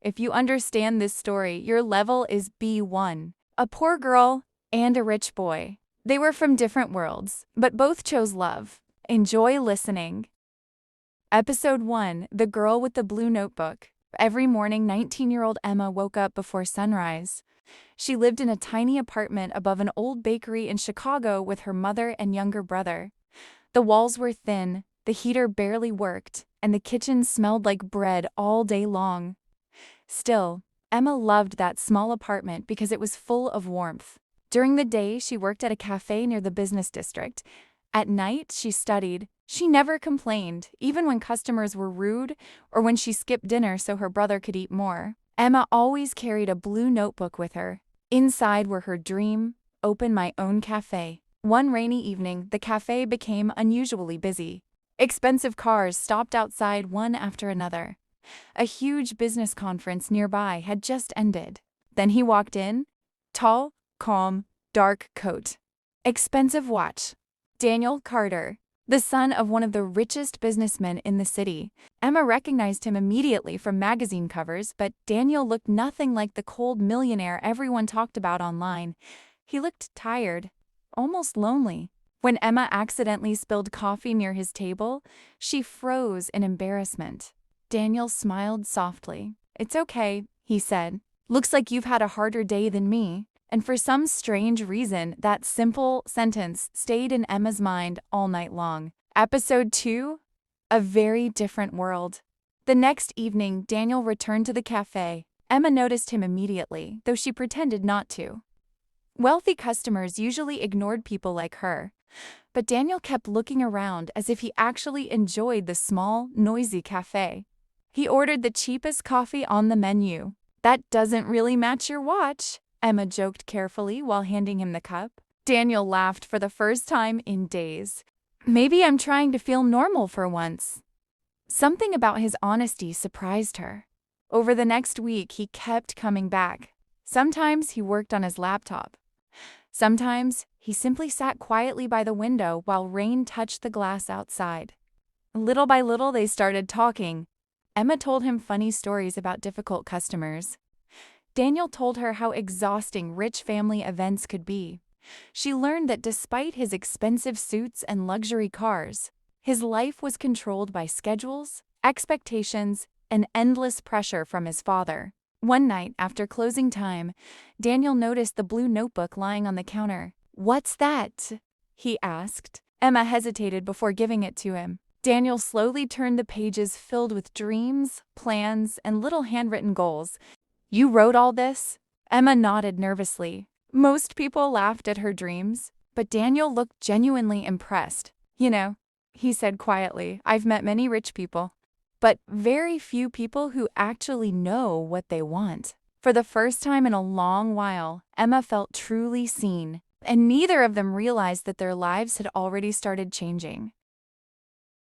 If you understand this story, your level is B1. A poor girl and a rich boy. They were from different worlds, but both chose love. Enjoy listening. Episode 1: The Girl with the Blue Notebook. Every morning, 19-year-old Emma woke up before sunrise. She lived in a tiny apartment above an old bakery in Chicago with her mother and younger brother. The walls were thin, the heater barely worked, and the kitchen smelled like bread all day long. Still, Emma loved that small apartment because it was full of warmth. During the day, she worked at a café near the business district. At night, she studied. She never complained, even when customers were rude or when she skipped dinner so her brother could eat more. Emma always carried a blue notebook with her. Inside were her dream: open my own café. One rainy evening, the café became unusually busy. Expensive cars stopped outside one after another. A huge business conference nearby had just ended. Then he walked in. Tall, calm, dark coat. Expensive watch. Daniel Carter, the son of one of the richest businessmen in the city. Emma recognized him immediately from magazine covers, but Daniel looked nothing like the cold millionaire everyone talked about online. He looked tired, almost lonely. When Emma accidentally spilled coffee near his table, she froze in embarrassment. Daniel smiled softly. "It's okay," he said. "Looks like you've had a harder day than me." And for some strange reason, that simple sentence stayed in Emma's mind all night long. Episode 2: A Very Different World. The next evening, Daniel returned to the cafe. Emma noticed him immediately, though she pretended not to. Wealthy customers usually ignored people like her, but Daniel kept looking around as if he actually enjoyed the small, noisy cafe. He ordered the cheapest coffee on the menu. "That doesn't really match your watch," Emma joked carefully while handing him the cup. Daniel laughed for the first time in days. "Maybe I'm trying to feel normal for once." Something about his honesty surprised her. Over the next week, he kept coming back. Sometimes he worked on his laptop. Sometimes he simply sat quietly by the window while rain touched the glass outside. Little by little, they started talking. Emma told him funny stories about difficult customers. Daniel told her how exhausting rich family events could be. She learned that despite his expensive suits and luxury cars, his life was controlled by schedules, expectations, and endless pressure from his father. One night, after closing time, Daniel noticed the blue notebook lying on the counter. "What's that?" he asked. Emma hesitated before giving it to him. Daniel slowly turned the pages filled with dreams, plans, and little handwritten goals. "You wrote all this?" Emma nodded nervously. Most people laughed at her dreams, but Daniel looked genuinely impressed. "You know," he said quietly, "I've met many rich people, but very few people who actually know what they want." For the first time in a long while, Emma felt truly seen, and neither of them realized that their lives had already started changing.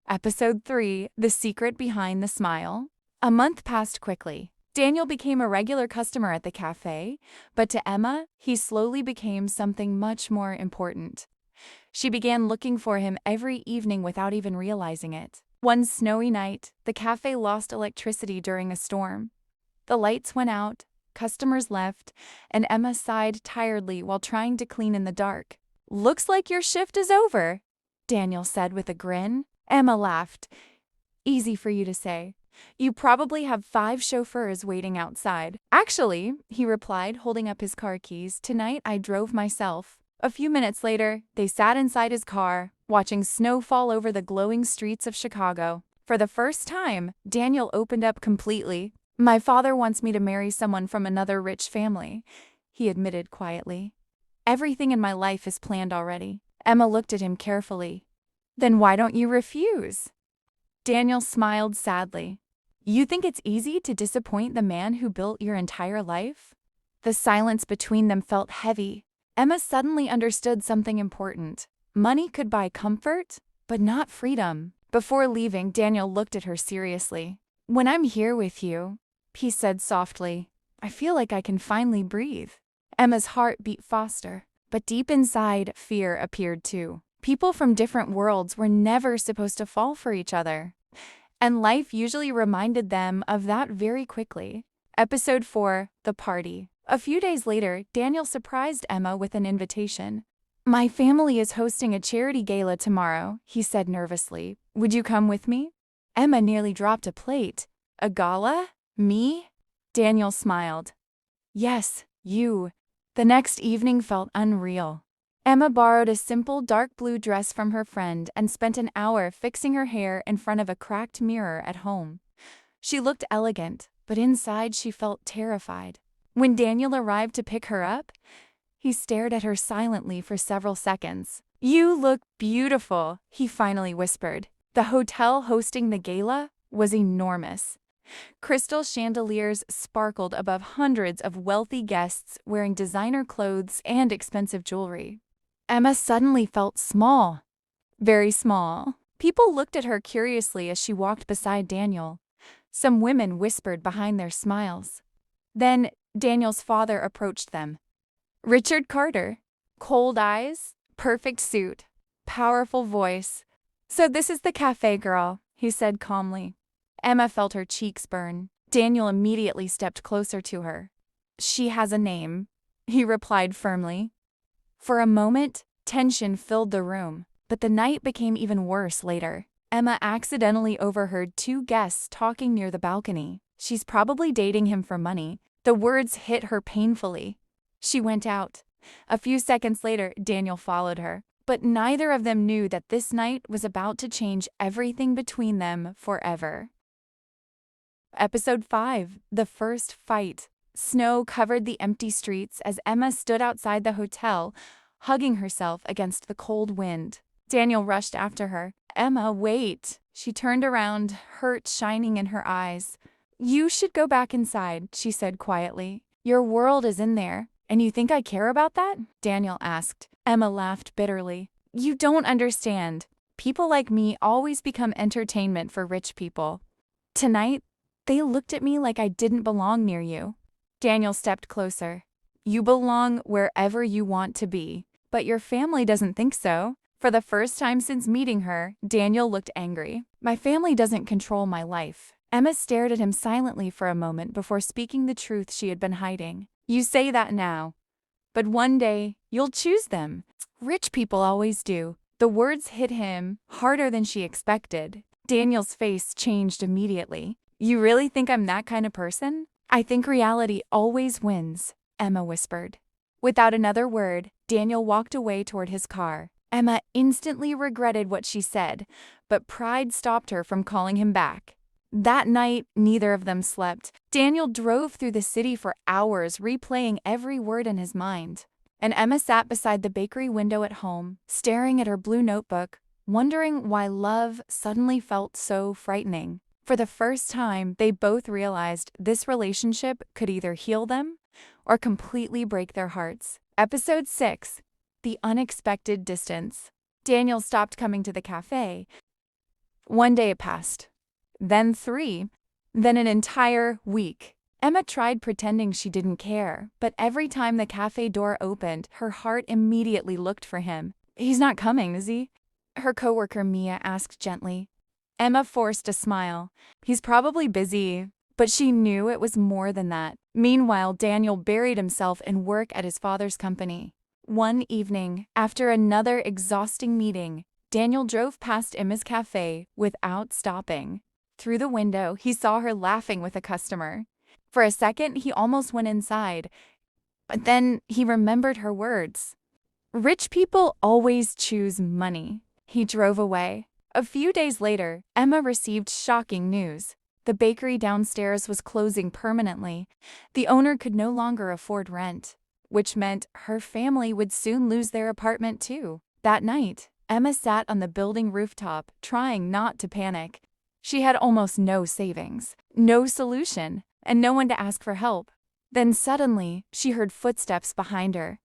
Episode 3: The Secret Behind the Smile. A month passed quickly. Daniel became a regular customer at the cafe, but to Emma, he slowly became something much more important. She began looking for him every evening without even realizing it. One snowy night, the cafe lost electricity during a storm. The lights went out, customers left, and Emma sighed tiredly while trying to clean in the dark. "Looks like your shift is over," Daniel said with a grin. Emma laughed. "Easy for you to say. You probably have 5 chauffeurs waiting outside." "Actually," he replied, holding up his car keys, "tonight I drove myself." A few minutes later, they sat inside his car, watching snow fall over the glowing streets of Chicago. For the first time, Daniel opened up completely. "My father wants me to marry someone from another rich family," he admitted quietly. "Everything in my life is planned already." Emma looked at him carefully. "Then why don't you refuse?" Daniel smiled sadly. "You think it's easy to disappoint the man who built your entire life?" The silence between them felt heavy. Emma suddenly understood something important. Money could buy comfort, but not freedom. Before leaving, Daniel looked at her seriously. "When I'm here with you," he said softly, "I feel like I can finally breathe." Emma's heart beat faster, but deep inside, fear appeared too. People from different worlds were never supposed to fall for each other. And life usually reminded them of that very quickly. Episode 4, The Party. A few days later, Daniel surprised Emma with an invitation. "My family is hosting a charity gala tomorrow," he said nervously. "Would you come with me?" Emma nearly dropped a plate. "A gala? Me?" Daniel smiled. "Yes, you." The next evening felt unreal. Emma borrowed a simple dark blue dress from her friend and spent an hour fixing her hair in front of a cracked mirror at home. She looked elegant, but inside she felt terrified. When Daniel arrived to pick her up, he stared at her silently for several seconds. "You look beautiful," he finally whispered. The hotel hosting the gala was enormous. Crystal chandeliers sparkled above hundreds of wealthy guests wearing designer clothes and expensive jewelry. Emma suddenly felt small. Very small. People looked at her curiously as she walked beside Daniel. Some women whispered behind their smiles. Then Daniel's father approached them. Richard Carter. Cold eyes, perfect suit, powerful voice. "So this is the cafe girl," he said calmly. Emma felt her cheeks burn. Daniel immediately stepped closer to her. "She has a name," he replied firmly. For a moment, tension filled the room, but the night became even worse later. Emma accidentally overheard two guests talking near the balcony. "She's probably dating him for money." The words hit her painfully. She went out. A few seconds later, Daniel followed her. But neither of them knew that this night was about to change everything between them forever. Episode 5, The First Fight. Snow covered the empty streets as Emma stood outside the hotel, hugging herself against the cold wind. Daniel rushed after her. "Emma, wait." She turned around, hurt shining in her eyes. "You should go back inside," she said quietly. "Your world is in there. And you think I care about that?" Daniel asked. Emma laughed bitterly. "You don't understand. People like me always become entertainment for rich people. Tonight, they looked at me like I didn't belong near you." Daniel stepped closer. "You belong wherever you want to be. But your family doesn't think so." For the first time since meeting her, Daniel looked angry. "My family doesn't control my life." Emma stared at him silently for a moment before speaking the truth she had been hiding. "You say that now, but one day you'll choose them. Rich people always do." The words hit him harder than she expected. Daniel's face changed immediately. "You really think I'm that kind of person?" "I think reality always wins," Emma whispered. Without another word, Daniel walked away toward his car. Emma instantly regretted what she said, but pride stopped her from calling him back. That night, neither of them slept. Daniel drove through the city for hours, replaying every word in his mind. And Emma sat beside the bakery window at home, staring at her blue notebook, wondering why love suddenly felt so frightening. For the first time, they both realized this relationship could either heal them or completely break their hearts. Episode 6, The Unexpected Distance. Daniel stopped coming to the cafe. One day passed. Then 3, then an entire week. Emma tried pretending she didn't care, but every time the cafe door opened, her heart immediately looked for him. "He's not coming, is he?" her coworker Mia asked gently. Emma forced a smile. "He's probably busy," but she knew it was more than that. Meanwhile, Daniel buried himself in work at his father's company. One evening, after another exhausting meeting, Daniel drove past Emma's cafe without stopping. Through the window, he saw her laughing with a customer. For a second, he almost went inside, but then he remembered her words. "Rich people always choose money." He drove away. A few days later, Emma received shocking news. The bakery downstairs was closing permanently. The owner could no longer afford rent, which meant her family would soon lose their apartment too. That night, Emma sat on the building rooftop, trying not to panic. She had almost no savings, no solution, and no one to ask for help. Then suddenly, she heard footsteps behind her.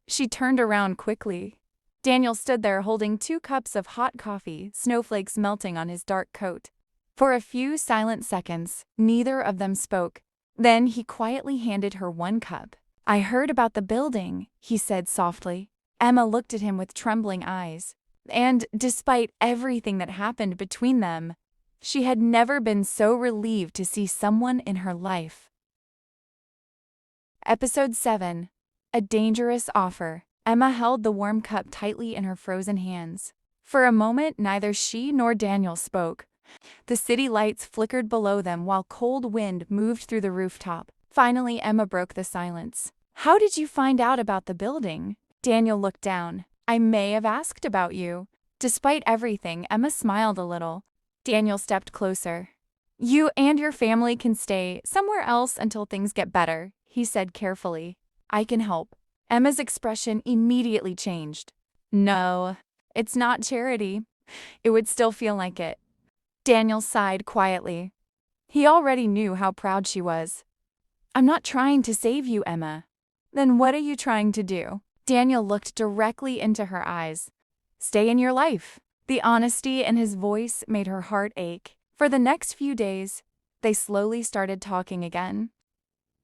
She turned around quickly. Daniel stood there holding 2 cups of hot coffee, snowflakes melting on his dark coat. For a few silent seconds, neither of them spoke. Then he quietly handed her 1 cup. "I heard about the building," he said softly. Emma looked at him with trembling eyes. And despite everything that happened between them, she had never been so relieved to see someone in her life. Episode 7. A Dangerous Offer. Emma held the warm cup tightly in her frozen hands. For a moment, neither she nor Daniel spoke. The city lights flickered below them while cold wind moved through the rooftop. Finally, Emma broke the silence. "How did you find out about the building?" Daniel looked down. "I may have asked about you." Despite everything, Emma smiled a little. Daniel stepped closer. "You and your family can stay somewhere else until things get better," he said carefully. "I can help." Emma's expression immediately changed. "No, it's not charity. It would still feel like it." Daniel sighed quietly. He already knew how proud she was. "I'm not trying to save you, Emma." "Then what are you trying to do?" Daniel looked directly into her eyes. "Stay in your life." The honesty in his voice made her heart ache. For the next few days, they slowly started talking again.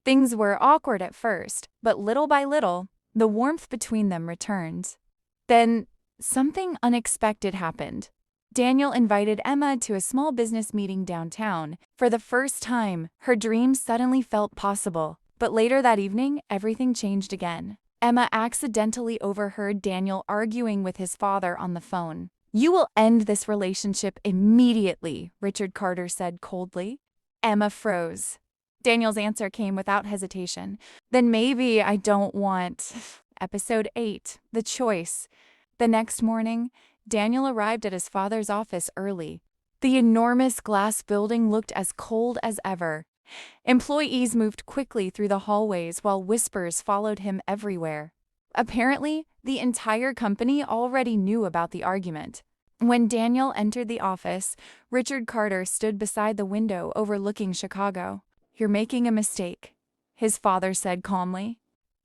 Things were awkward at first, but little by little, the warmth between them returned. Then, something unexpected happened. Daniel invited Emma to a small business meeting downtown. For the first time, her dreams suddenly felt possible. But later that evening, everything changed again. Emma accidentally overheard Daniel arguing with his father on the phone. "You will end this relationship immediately," Richard Carter said coldly. Emma froze. Daniel's answer came without hesitation. "Then maybe I don't want." Episode 8. The Choice. The next morning, Daniel arrived at his father's office early. The enormous glass building looked as cold as ever. Employees moved quickly through the hallways while whispers followed him everywhere. Apparently, the entire company already knew about the argument. When Daniel entered the office, Richard Carter stood beside the window overlooking Chicago. "You're making a mistake," his father said calmly.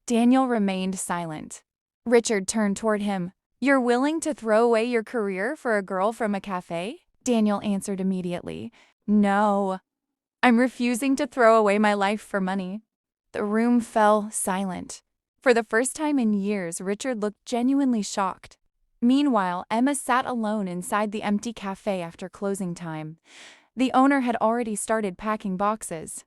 Daniel remained silent. Richard turned toward him. "You're willing to throw away your career for a girl from a cafe?" Daniel answered immediately. "No. I'm refusing to throw away my life for money." The room fell silent. For the first time in years, Richard looked genuinely shocked. Meanwhile, Emma sat alone inside the empty cafe after closing time. The owner had already started packing boxes.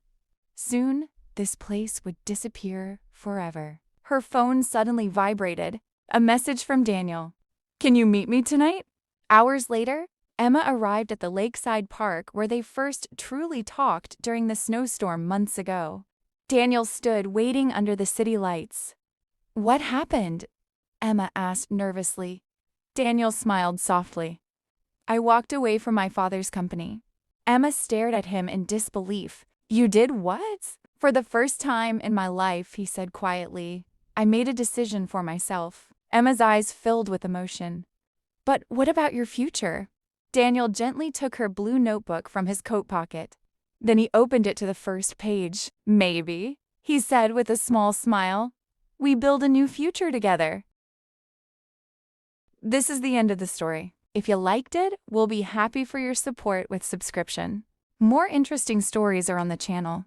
Soon, this place would disappear forever. Her phone suddenly vibrated. A message from Daniel. "Can you meet me tonight?" Hours later, Emma arrived at the lakeside park where they first truly talked during the snowstorm months ago. Daniel stood waiting under the city lights. "What happened?" Emma asked nervously. Daniel smiled softly. "I walked away from my father's company." Emma stared at him in disbelief. "You did what?" "For the first time in my life," he said quietly, "I made a decision for myself." Emma's eyes filled with emotion. "But what about your future?" Daniel gently took her blue notebook from his coat pocket. Then he opened it to the first page. "Maybe," he said with a small smile, "we build a new future together." This is the end of the story. If you liked it, we'll be happy for your support with subscription. More interesting stories are on the channel.